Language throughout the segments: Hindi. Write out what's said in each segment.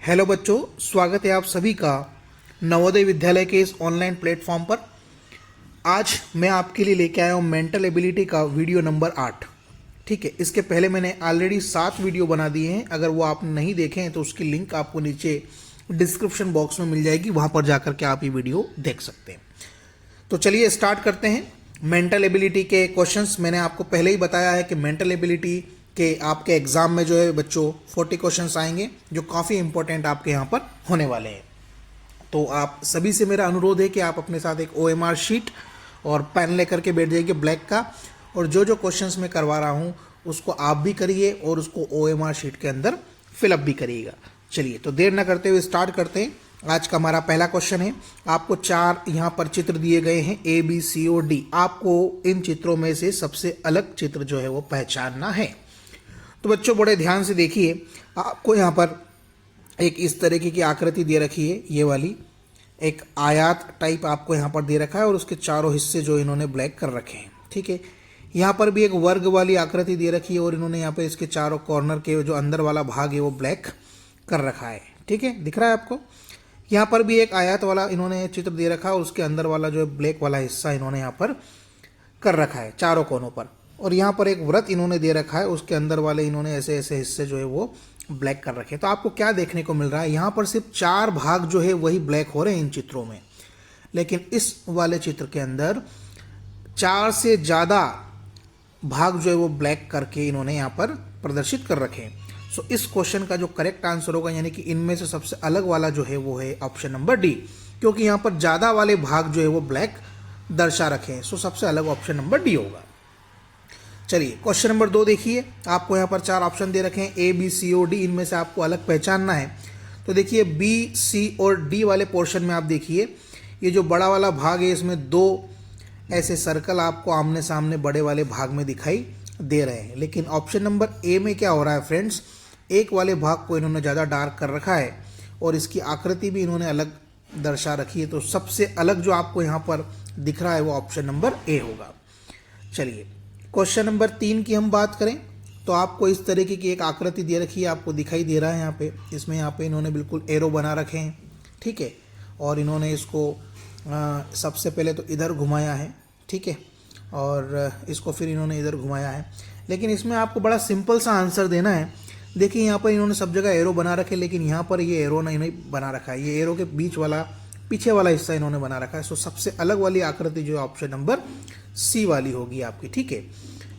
हेलो बच्चों, स्वागत है आप सभी का नवोदय विद्यालय के इस ऑनलाइन प्लेटफॉर्म पर। आज मैं आपके लिए लेके आया हूँ मेंटल एबिलिटी का वीडियो नंबर 8। ठीक है, इसके पहले मैंने ऑलरेडी 7 वीडियो बना दिए हैं। अगर वो आप नहीं देखे हैं तो उसकी लिंक आपको नीचे डिस्क्रिप्शन बॉक्स में मिल जाएगी, वहाँ पर जाकर के आप ये वीडियो देख सकते हैं। तो चलिए स्टार्ट करते हैं। मेंटल एबिलिटी के क्वेश्चंस मैंने आपको पहले ही बताया है कि मेंटल एबिलिटी के आपके एग्जाम में जो है बच्चों 40 क्वेश्चंस आएंगे, जो काफ़ी इंपॉर्टेंट आपके यहाँ पर होने वाले हैं। तो आप सभी से मेरा अनुरोध है कि आप अपने साथ एक OMR शीट और पेन लेकर के बैठ जाइए ब्लैक का, और जो जो क्वेश्चंस मैं करवा रहा हूँ उसको आप भी करिए और उसको OMR शीट के अंदर फिलअप भी करिएगा। चलिए तो देर न करते हुए स्टार्ट करते हैं। आज का हमारा पहला क्वेश्चन है। आपको 4 यहाँ पर चित्र दिए गए हैं ABCD और D। आपको इन चित्रों में से सबसे अलग चित्र जो है वो पहचानना है। तो बच्चों बड़े ध्यान से देखिए, आपको यहाँ पर एक इस तरीके की आकृति दे रखी है, ये वाली एक आयत टाइप आपको यहाँ पर दे रखा है और उसके चारों हिस्से जो इन्होंने ब्लैक कर रखे हैं। ठीक है, यहाँ पर भी एक वर्ग वाली आकृति दे रखी है और इन्होंने यहाँ पर इसके चारों कॉर्नर के जो अंदर वाला भाग है वो ब्लैक कर रखा है। ठीक है, दिख रहा है आपको। यहाँ पर भी एक आयत वाला इन्होंने चित्र दे रखा है और उसके अंदर वाला जो ब्लैक वाला हिस्सा इन्होंने यहाँ पर कर रखा है चारों कोनों पर। और यहाँ पर एक वृत्त इन्होंने दे रखा है, उसके अंदर वाले इन्होंने ऐसे ऐसे हिस्से जो है वो ब्लैक कर रखे हैं। तो आपको क्या देखने को मिल रहा है, यहाँ पर सिर्फ 4 भाग जो है वही ब्लैक हो रहे हैं इन चित्रों में, लेकिन इस वाले चित्र के अंदर 4 से ज़्यादा भाग जो है वो ब्लैक करके इन्होंने यहाँ पर प्रदर्शित कर रखे हैं। सो इस क्वेश्चन का जो करेक्ट आंसर होगा, यानी कि इनमें से सबसे अलग वाला जो है वो है ऑप्शन नंबर डी, क्योंकि यहाँ पर ज़्यादा वाले भाग जो है वो ब्लैक दर्शा रखे हैं। सो सबसे अलग ऑप्शन नंबर डी होगा। चलिए क्वेश्चन नंबर 2 देखिए। आपको यहाँ पर 4 ऑप्शन दे रखे हैं ABCD और D, इनमें से आपको अलग पहचानना है। तो देखिए BC और D वाले पोर्शन में आप देखिए, ये जो बड़ा वाला भाग है इसमें 2 ऐसे सर्कल आपको आमने सामने बड़े वाले भाग में दिखाई दे रहे हैं। लेकिन ऑप्शन नंबर A में क्या हो रहा है फ्रेंड्स, एक वाले भाग को इन्होंने ज़्यादा डार्क कर रखा है और इसकी आकृति भी इन्होंने अलग दर्शा रखी है। तो सबसे अलग जो आपको यहाँ पर दिख रहा है वो ऑप्शन नंबर A होगा। चलिए क्वेश्चन नंबर 3 की हम बात करें तो आपको इस तरीके की एक आकृति दे रखी है, आपको दिखाई दे रहा है यहाँ पे। इसमें यहाँ पे इन्होंने बिल्कुल एरो बना रखे हैं। ठीक है, और इन्होंने इसको सबसे पहले तो इधर घुमाया है। ठीक है, और इसको फिर इन्होंने इधर घुमाया है। लेकिन इसमें आपको बड़ा सिंपल सा आंसर देना है। देखिए यहाँ पर इन्होंने सब जगह एरो बना रखे, लेकिन यहाँ पर ये एरो नहीं बना रखा है। ये एरो के बीच वाला पीछे वाला हिस्सा इन्होंने बना रखा है। सो सबसे अलग वाली आकृति जो है ऑप्शन नंबर C वाली होगी आपकी। ठीक है,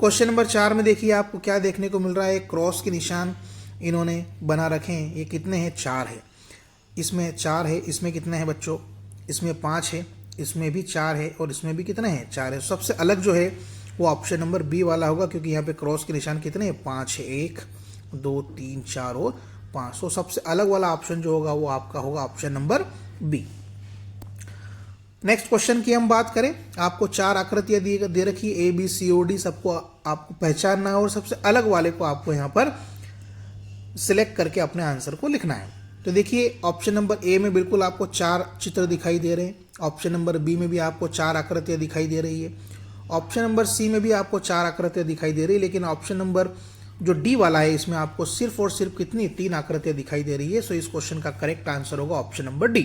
क्वेश्चन नंबर 4 में देखिए आपको क्या देखने को मिल रहा है, क्रॉस के निशान इन्होंने बना रखे हैं। ये कितने हैं, 4 है। इसमें 4 है, इसमें कितने हैं बच्चों, इसमें 5 है, इसमें भी 4 है और इसमें भी कितने हैं, 4 है। सबसे अलग जो है वो ऑप्शन नंबर B वाला होगा, क्योंकि यहाँ पे क्रॉस के निशान कितने हैं, 5 है। 1 2 3 4 और 5। तो सबसे अलग वाला ऑप्शन जो होगा वो आपका होगा option number B। Next question की हम बात करें, आपको 4 आकृतियां दे रखी है ABCD, सबको आपको पहचानना है और सबसे अलग वाले को आपको यहाँ पर सिलेक्ट करके अपने आंसर को लिखना है। तो देखिए ऑप्शन नंबर A में बिल्कुल आपको 4 चित्र दिखाई दे रहे हैं। ऑप्शन नंबर B में भी आपको 4 आकृतियां दिखाई दे रही है। ऑप्शन नंबर C में भी आपको 4 आकृतियां दिखाई दे रही है। लेकिन ऑप्शन नंबर जो D वाला है इसमें आपको सिर्फ और सिर्फ कितनी 3 आकृतियां दिखाई दे रही है। सो इस क्वेश्चन का करेक्ट आंसर होगा option number D।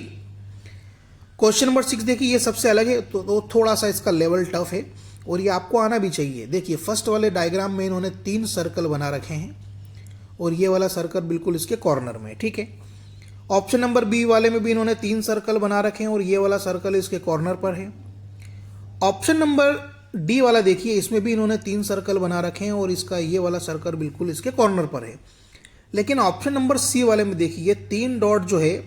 Question number 6 देखिए, ये सबसे अलग है तो थोड़ा सा इसका लेवल टफ है और ये आपको आना भी चाहिए। देखिए फर्स्ट वाले डायग्राम में इन्होंने 3 सर्कल बना रखे हैं और ये वाला सर्कल बिल्कुल इसके कॉर्नर में। ठीक है, ऑप्शन नंबर B वाले में भी इन्होंने 3 सर्कल बना रखे हैं और ये वाला सर्कल इसके कॉर्नर पर है। ऑप्शन नंबर D वाला देखिए, इसमें भी इन्होंने 3 सर्कल बना रखे हैं और इसका ये वाला सर्कल बिल्कुल इसके कॉर्नर पर है। लेकिन ऑप्शन नंबर C वाले में देखिए, ये 3 डॉट जो है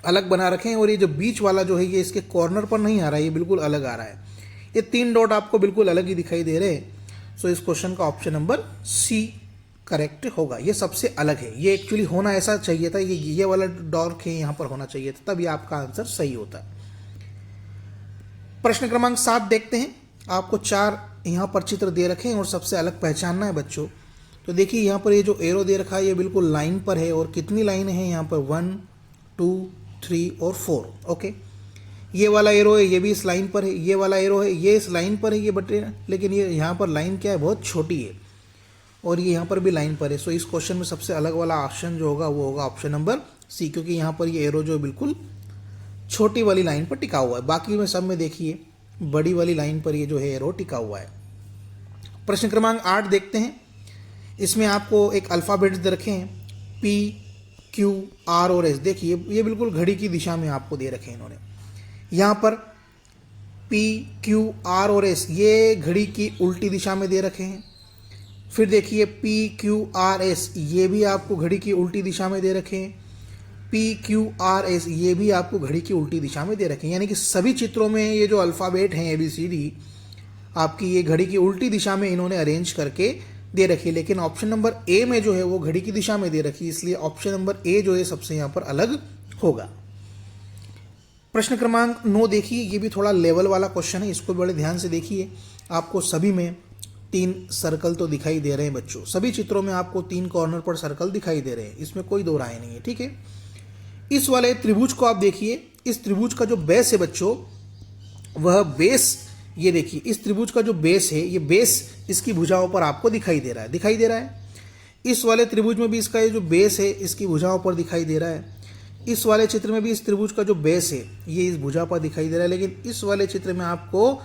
अलग बना रखे हैं और ये जो बीच वाला जो है ये इसके कॉर्नर पर नहीं आ रहा है, ये बिल्कुल अलग आ रहा है। ये 3 डॉट आपको बिल्कुल अलग ही दिखाई दे रहे हैं। सो इस क्वेश्चन का ऑप्शन नंबर C करेक्ट होगा। ये सबसे अलग है, ये एक्चुअली होना ऐसा चाहिए था, ये वाला डॉट है यहाँ पर होना चाहिए था, तब ये आपका आंसर सही होता। प्रश्न क्रमांक 7 देखते हैं। आपको 4 यहाँ पर चित्र दे रखे हैं और सबसे अलग पहचानना है बच्चों। तो देखिए यहाँ पर ये जो एरो दे रखा है ये बिल्कुल लाइन पर है और कितनी लाइनें हैं यहाँ पर, 1 2 3 और 4। ओके, ये वाला एरो है ये भी इस लाइन पर है, ये वाला एरो है ये इस लाइन पर है, ये बटे, लेकिन ये यहाँ पर लाइन क्या है, बहुत छोटी है और ये यहाँ पर भी लाइन पर है। सो इस क्वेश्चन में सबसे अलग वाला ऑप्शन जो होगा वो होगा ऑप्शन नंबर सी, क्योंकि यहाँ पर ये एरो जो है बिल्कुल छोटी वाली लाइन पर टिका हुआ है। बाकी में सब में देखिए बड़ी वाली लाइन पर ये जो है एरो टिका हुआ है। प्रश्न क्रमांक 8 देखते हैं। इसमें आपको एक अल्फ़ाबेट्स दे रखे हैं, पी, क्यू, आर और एस। देखिए ये बिल्कुल घड़ी की दिशा में आपको दे रखे हैं इन्होंने। यहाँ पर पी, क्यू, आर और एस ये घड़ी की उल्टी दिशा में दे रखे हैं। फिर देखिए पी, क्यू, आर, एस ये भी आपको घड़ी की उल्टी दिशा में दे रखे हैं। पी, क्यू, आर, एस ये भी आपको घड़ी की उल्टी दिशा में दे रखे हैं। यानी कि सभी चित्रों में ये जो अल्फ़ाबेट हैं ABCD आपकी ये घड़ी की उल्टी दिशा में इन्होंने अरेंज करके दे रखी है। लेकिन ऑप्शन नंबर ए में जो है वो घड़ी की दिशा में दे रखी है, इसलिए ऑप्शन नंबर ए जो है सबसे यहाँ पर अलग होगा। प्रश्न क्रमांक 9 देखिए, ये भी थोड़ा लेवल वाला क्वेश्चन है, इसको बड़े ध्यान से देखिए। आपको सभी में 3 सर्कल तो दिखाई दे रहे हैं बच्चों, सभी चित्रों में आपको 3 कॉर्नर पर सर्कल दिखाई दे रहे हैं, इसमें कोई दो राय नहीं है, ठीक है। इस वाले त्रिभुज को आप देखिए, इस त्रिभुज का जो बेस है बच्चों, वह बेस ये देखिए, इस त्रिभुज का जो बेस है ये बेस इसकी भुजाओं पर आपको दिखाई दे रहा है, दिखाई दे रहा है। इस वाले त्रिभुज में भी इसका ये जो बेस है इसकी भुजाओं पर दिखाई दे रहा है। इस वाले चित्र में भी इस त्रिभुज का जो बेस है ये इस भुजा पर दिखाई दे रहा है। लेकिन इस वाले चित्र में आपको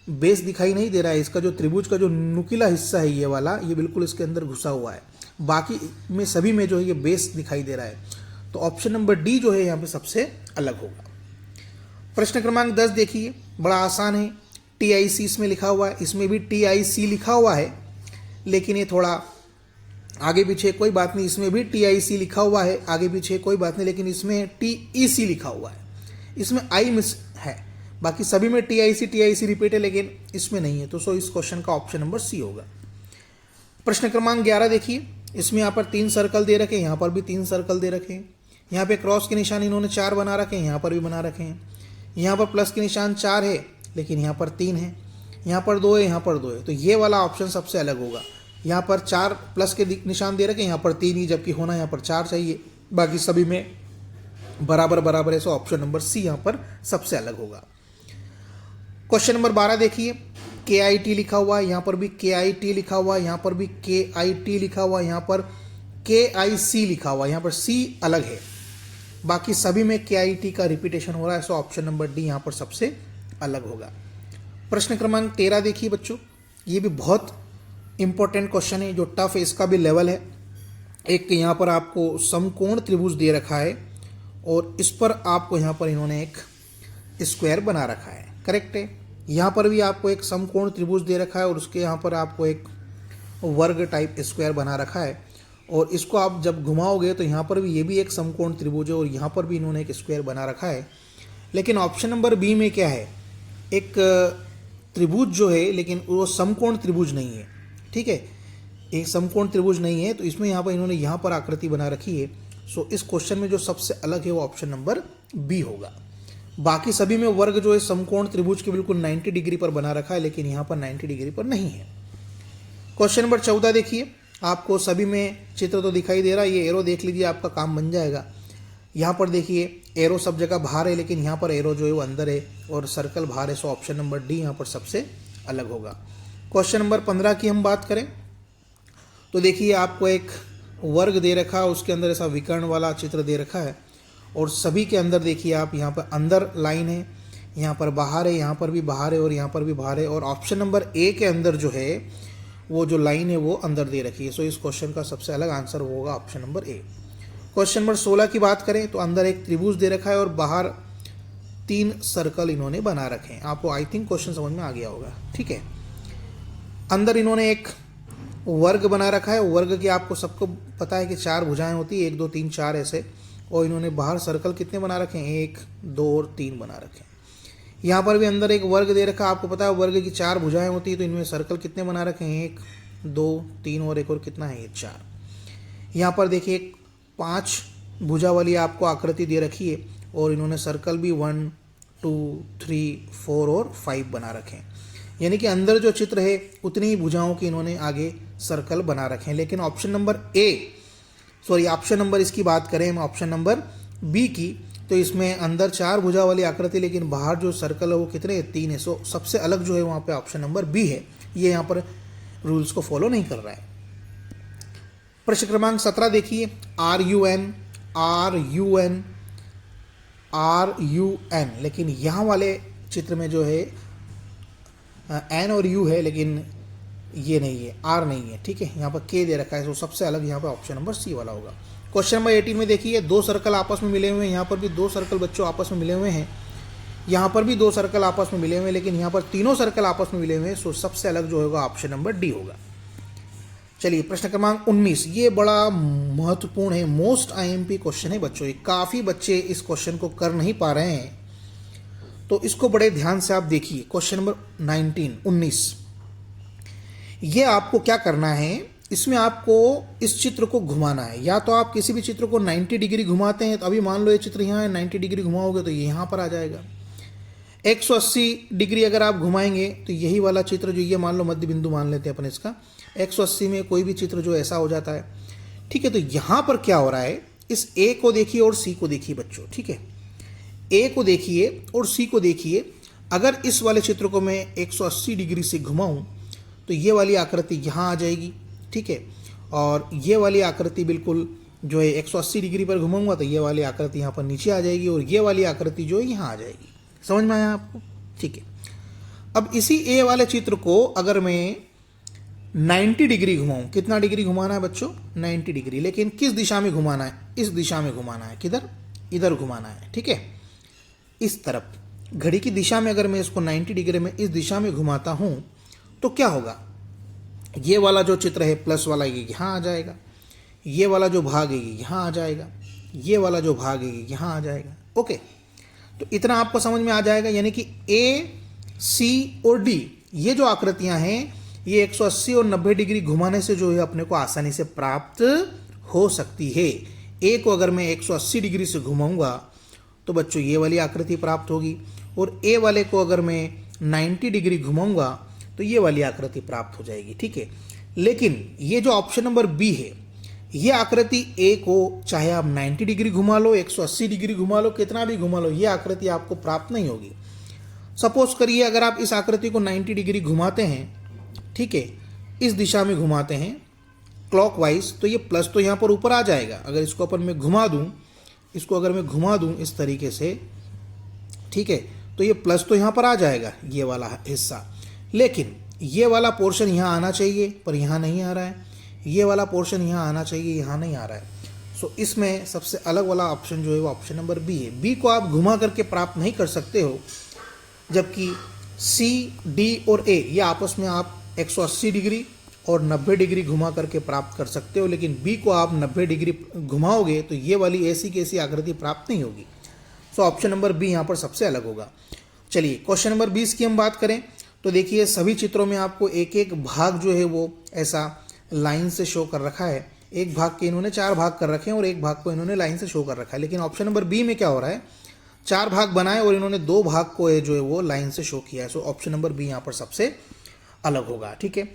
बेस दिखाई नहीं दे रहा है, इसका जो त्रिभुज का जो नुकीला हिस्सा है ये वाला, ये बिल्कुल इसके अंदर घुसा हुआ है। बाकी में सभी में जो है ये बेस दिखाई दे रहा है, तो ऑप्शन नंबर डी जो है यहाँ पे सबसे अलग होगा। प्रश्न क्रमांक 10 देखिए, बड़ा आसान है। TIC इसमें लिखा हुआ है, इसमें भी TIC लिखा हुआ है, लेकिन ये थोड़ा आगे पीछे, कोई बात नहीं। इसमें भी TIC लिखा हुआ है, आगे पीछे कोई बात नहीं, लेकिन इसमें TEC लिखा हुआ है, इसमें आई मिस है। बाकी सभी में TIC रिपीट है, लेकिन इसमें नहीं है, तो सो इस क्वेश्चन का ऑप्शन नंबर सी होगा। प्रश्न क्रमांक 11 देखिए, इसमें यहाँ पर 3 सर्कल दे रखे हैं, यहाँ पर भी 3 सर्कल दे रखे हैं। यहाँ पे क्रॉस के निशान इन्होंने 4 बना रखे हैं, यहाँ पर भी बना रखे हैं। यहाँ पर प्लस के निशान 4 है, लेकिन यहाँ पर 3 है, यहाँ पर 2 है, यहाँ पर 2 है, तो ये वाला ऑप्शन सबसे अलग होगा। यहाँ पर 4 प्लस के निशान दे रखे हैं, यहाँ पर 3 ही, जबकि होना यहाँ पर 4 चाहिए। बाकी सभी में बराबर बराबर है, सो ऑप्शन नंबर सी यहाँ पर सबसे अलग होगा। क्वेश्चन नंबर 12 देखिए, KIT लिखा हुआ है, यहाँ पर भी KIT लिखा हुआ है, यहाँ पर भी KIT लिखा हुआ है, यहाँ पर KIC लिखा हुआ है, यहाँ पर C अलग है। बाकी सभी में KIT का रिपीटेशन हो रहा है, सो ऑप्शन नंबर डी यहाँ पर सबसे अलग होगा। प्रश्न क्रमांक 13 देखिए बच्चों, ये भी बहुत इंपॉर्टेंट क्वेश्चन है, जो टफ है, इसका भी लेवल है। एक यहाँ पर आपको समकोण त्रिभुज दे रखा है और इस पर आपको यहाँ पर इन्होंने एक स्क्वायर बना रखा है, करेक्ट है। यहाँ पर भी आपको एक समकोण त्रिभुज दे रखा है और उसके यहाँ पर आपको एक वर्ग टाइप स्क्वायर बना रखा है, और इसको आप जब घुमाओगे तो यहाँ पर भी ये भी एक समकोण त्रिभुज है और यहाँ पर भी इन्होंने एक स्क्वायर बना रखा है। लेकिन ऑप्शन नंबर बी में क्या है, एक त्रिभुज जो है, लेकिन वो समकोण त्रिभुज नहीं है, ठीक है, एक समकोण त्रिभुज नहीं है, तो इसमें यहाँ पर इन्होंने यहाँ पर आकृति बना रखी है। सो इस क्वेश्चन में जो सबसे अलग है वो ऑप्शन नंबर बी होगा। बाकी सभी में वर्ग जो है समकोण त्रिभुज के बिल्कुल 90 डिग्री पर बना रखा है, लेकिन यहाँ पर 90 डिग्री पर नहीं है। क्वेश्चन नंबर 14 देखिए, आपको सभी में चित्र तो दिखाई दे रहा है, ये एरो देख लीजिए, आपका काम बन जाएगा। यहाँ पर देखिए एरो सब जगह बाहर है, लेकिन यहाँ पर एरो जो है वो अंदर है और सर्कल बाहर है, सो ऑप्शन नंबर डी यहाँ पर सबसे अलग होगा। क्वेश्चन नंबर 15 की हम बात करें तो देखिए, आपको एक वर्ग दे रखा है, उसके अंदर ऐसा विकर्ण वाला चित्र दे रखा है और सभी के अंदर देखिए आप, यहाँ पर अंदर लाइन है, यहाँ पर बाहर है, यहाँ पर भी बाहर है और यहाँ पर भी बाहर है, और ऑप्शन नंबर ए के अंदर जो है वो जो लाइन है वो अंदर दे रखी है। सो इस क्वेश्चन का सबसे अलग आंसर होगा option number A. Question number 16 की बात करें तो अंदर एक त्रिभुज दे रखा है और बाहर 3 सर्कल इन्होंने बना रखे हैं। आपको आई थिंक क्वेश्चन समझ में आ गया होगा, ठीक है। अंदर इन्होंने एक वर्ग बना रखा है, वर्ग की आपको सबको पता है कि 4 भुजाएं होती है, 1 2 3 4 ऐसे, और इन्होंने बाहर सर्कल कितने बना रखे हैं, 1 2 और 3 बना रखे हैं। यहाँ पर भी अंदर एक वर्ग दे रखा है, आपको पता है वर्ग की 4 भुजाएं होती है, तो इनमें सर्कल कितने बना रखे हैं, 1 2 3 और एक और कितना है, ये 4। यहाँ पर देखिए 5 भुजा वाली आपको आकृति दे रखी है और इन्होंने सर्कल भी 1 2 3 4 और 5 बना रखे हैं। यानी कि अंदर जो चित्र है उतनी ही भुजाओं की इन्होंने आगे सर्कल बना रखे हैं। लेकिन ऑप्शन नंबर ऑप्शन नंबर इसकी बात करें हम, ऑप्शन नंबर बी की, तो इसमें अंदर 4 भुजा वाली आकृति, लेकिन बाहर जो सर्कल है वो कितने, 3 है। सो सबसे अलग जो है वहाँ पे ऑप्शन नंबर बी है, ये यहाँ पर रूल्स को फॉलो नहीं कर रहा है। प्रश्न क्रमांक 17 देखिए, RUN RUN, लेकिन यहाँ वाले चित्र में जो है N और U है, लेकिन ये नहीं है, R नहीं है, ठीक है, यहाँ पर K दे रखा है। तो सबसे अलग यहाँ पर ऑप्शन नंबर C वाला होगा। क्वेश्चन नंबर 18 में देखिए, दो सर्कल आपस में मिले हुए हैं, यहाँ पर भी दो सर्कल बच्चों आपस में मिले हुए हैं, यहाँ पर भी दो सर्कल आपस में मिले हुए हैं, लेकिन यहाँ पर तीनों सर्कल आपस में मिले हुए हैं। सो सबसे अलग जो होगा ऑप्शन नंबर डी होगा। चलिए प्रश्न क्रमांक 19, ये बड़ा महत्वपूर्ण है, मोस्ट IMP क्वेश्चन है बच्चों। काफ़ी बच्चे इस क्वेश्चन को कर नहीं पा रहे हैं, तो इसको बड़े ध्यान से आप देखिए। क्वेश्चन नंबर 19, ये आपको क्या करना है, इसमें आपको इस चित्र को घुमाना है। या तो आप किसी भी चित्र को 90 डिग्री घुमाते हैं, तो अभी मान लो ये चित्र यहाँ है, 90 डिग्री घुमाओगे तो ये यहाँ पर आ जाएगा। 180 डिग्री अगर आप घुमाएंगे तो यही वाला चित्र जो ये मान लो मध्य बिंदु मान लेते हैं अपन इसका, 180 में कोई भी चित्र जो ऐसा हो जाता है, ठीक है। तो यहाँ पर क्या हो रहा है, इस A को देखिए और C को देखिए बच्चों, ठीक है। A को देखिए और C को देखिए। अगर इस वाले चित्र को मैं 180 डिग्री से घुमाऊं तो ये वाली आकृति यहाँ आ जाएगी, ठीक है। और ये वाली आकृति बिल्कुल जो है 180 डिग्री पर घुमाऊंगा तो ये वाली आकृति यहाँ पर नीचे आ जाएगी, और ये वाली आकृति जो है यहाँ आ जाएगी। समझ में आया आपको, ठीक है। अब इसी A वाले चित्र को अगर मैं 90 डिग्री घुमाऊं, कितना डिग्री घुमाना है बच्चों, 90 डिग्री, लेकिन किस दिशा में घुमाना है, इस दिशा में घुमाना है, किधर, इधर घुमाना है, ठीक है, इस तरफ। घड़ी की दिशा में अगर मैं इसको 90 डिग्री में इस दिशा में घुमाता हूं तो क्या होगा, ये वाला जो चित्र है प्लस वाला ये यहाँ आ जाएगा, ये वाला जो भाग है ये यहाँ आ जाएगा, ये वाला जो भाग है ये यहाँ आ जाएगा। ओके, तो इतना आपको समझ में आ जाएगा। यानी कि A, C और D ये जो आकृतियां हैं ये 180 और 90 डिग्री घुमाने से जो है अपने को आसानी से प्राप्त हो सकती है। A को अगर मैं 180 डिग्री से घुमाऊंगा तो बच्चों ये वाली आकृति प्राप्त होगी, और A वाले को अगर मैं 90 डिग्री घुमाऊंगा तो ये वाली आकृति प्राप्त हो जाएगी, ठीक है। लेकिन ये जो ऑप्शन नंबर बी है, ये आकृति A को चाहे आप 90 डिग्री घुमा लो, 180 डिग्री घुमा लो, कितना भी घुमा लो, ये आकृति आपको प्राप्त नहीं होगी। सपोज करिए अगर आप इस आकृति को 90 डिग्री घुमाते हैं, ठीक है, इस दिशा में घुमाते हैं क्लॉकवाइज, तो ये प्लस तो यहाँ पर ऊपर आ जाएगा। अगर इसको अपन मैं घुमा दूँ, इसको अगर मैं घुमा दूँ इस तरीके से, ठीक है, तो ये प्लस तो यहाँ पर आ जाएगा, ये वाला हिस्सा। लेकिन ये वाला पोर्शन यहाँ आना चाहिए पर यहाँ नहीं आ रहा है, ये वाला पोर्शन यहाँ आना चाहिए, यहाँ नहीं आ रहा है। सो इसमें सबसे अलग वाला ऑप्शन जो है वो ऑप्शन नंबर बी है। बी को आप घुमा करके प्राप्त नहीं कर सकते हो, जबकि सी, डी और ए ये आपस में आप 180 डिग्री और 90 डिग्री घुमा करके प्राप्त कर सकते हो, लेकिन बी को आप 90 डिग्री घुमाओगे तो ये वाली ऐसी की ऐसी आकृति प्राप्त नहीं होगी। सो ऑप्शन नंबर बी यहाँ पर सबसे अलग होगा। चलिए क्वेश्चन नंबर 20 की हम बात करें तो देखिए सभी चित्रों में आपको एक एक भाग जो है वो ऐसा लाइन से शो कर रखा है। एक भाग के इन्होंने 4 भाग कर रखे हैं और एक भाग को इन्होंने लाइन से शो कर रखा है। लेकिन ऑप्शन नंबर बी में क्या हो रहा है, 4 भाग बनाए और इन्होंने 2 भाग को जो है वो लाइन से शो किया है। सो ऑप्शन नंबर बी यहाँ पर सबसे अलग होगा, ठीक है।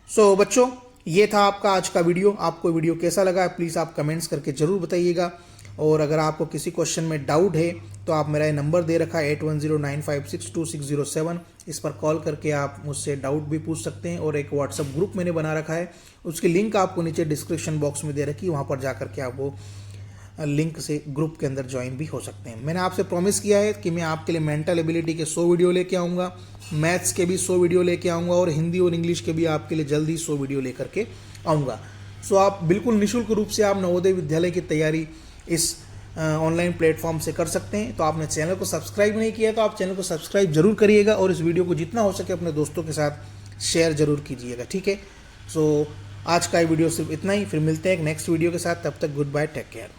सो बच्चों ये था आपका आज का वीडियो। आपको वीडियो कैसा लगा प्लीज़ आप कमेंट्स करके ज़रूर बताइएगा, और अगर आपको किसी क्वेश्चन में डाउट है तो आप मेरा ये नंबर दे रखा है 8109562607, इस पर कॉल करके आप मुझसे डाउट भी पूछ सकते हैं। और एक व्हाट्सअप ग्रुप मैंने बना रखा है, उसकी लिंक आपको नीचे डिस्क्रिप्शन बॉक्स में दे रखी है, वहाँ पर जा करके आप वो लिंक से ग्रुप के अंदर ज्वाइन भी हो सकते हैं। मैंने आपसे प्रॉमिस किया है कि मैं आपके लिए मेंटल एबिलिटी के 100 वीडियो लेके आऊँगा, मैथ्स के भी 100 वीडियो लेके आऊँगा, और हिंदी और इंग्लिश के भी आपके लिए जल्दी 100 वीडियो लेकर के आऊँगा। सो आप बिल्कुल निःशुल्क रूप से आप नवोदय विद्यालय की तैयारी इस ऑनलाइन प्लेटफॉर्म से कर सकते हैं। तो आपने चैनल को सब्सक्राइब नहीं किया तो आप चैनल को सब्सक्राइब जरूर करिएगा, और इस वीडियो को जितना हो सके अपने दोस्तों के साथ शेयर जरूर कीजिएगा, ठीक है। सो आज का ये वीडियो सिर्फ इतना ही, फिर मिलते हैं एक नेक्स्ट वीडियो के साथ। तब तक गुड बाय, टेक केयर।